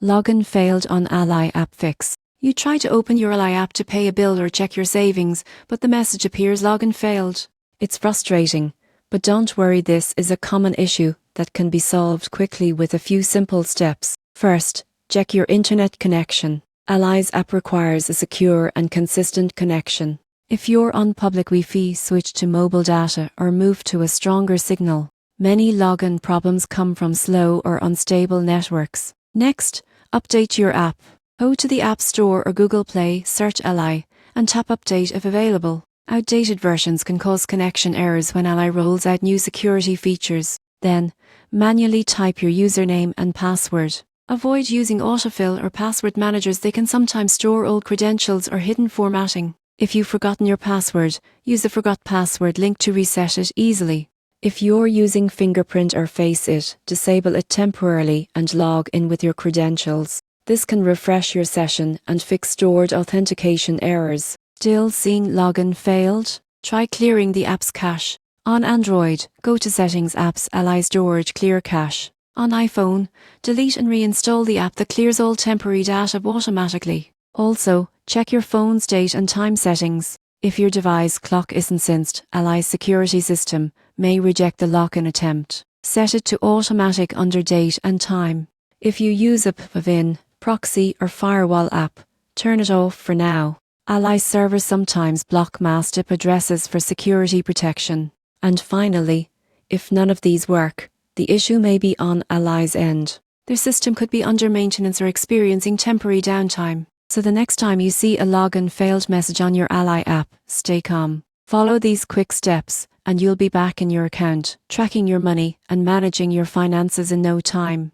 Login failed on Ally app fix. You try to open your Ally app to pay a bill or check your savings, but the message appears login failed. It's frustrating, but don't worry, this is a common issue that can be solved quickly with a few simple steps. First, check your internet connection. Ally's app requires a secure and consistent connection. If you're on public Wi-Fi, switch to mobile data or move to a stronger signal. Many login problems come from slow or unstable networks. Next, update your app. Go to the App Store or Google Play, search Ally, and tap Update if available. Outdated versions can cause connection errors when Ally rolls out new security features. Then, manually type your username and password. Avoid using autofill or password managers, they can sometimes store old credentials or hidden formatting. If you've forgotten your password, use the Forgot Password link to reset it easily. If you're using Fingerprint or Face It, disable it temporarily and log in with your credentials. This can refresh your session and fix stored authentication errors. Still seeing login failed? Try clearing the app's cache. On Android, go to Settings, Apps, Ally Storage, Clear Cache. On iPhone, delete and reinstall the app that clears all temporary data automatically. Also, check your phone's date and time settings. If your device clock isn't synced, Ally's security system may reject the lock-in attempt. Set it to automatic under date and time. If you use a PVIN, proxy or firewall app, turn it off for now. Ally servers sometimes block mass IP addresses for security protection. And finally, if none of these work, the issue may be on Ally's end. Their system could be under maintenance or experiencing temporary downtime. So the next time you see a login failed message on your Ally app, stay calm. Follow these quick steps and you'll be back in your account, tracking your money and managing your finances in no time.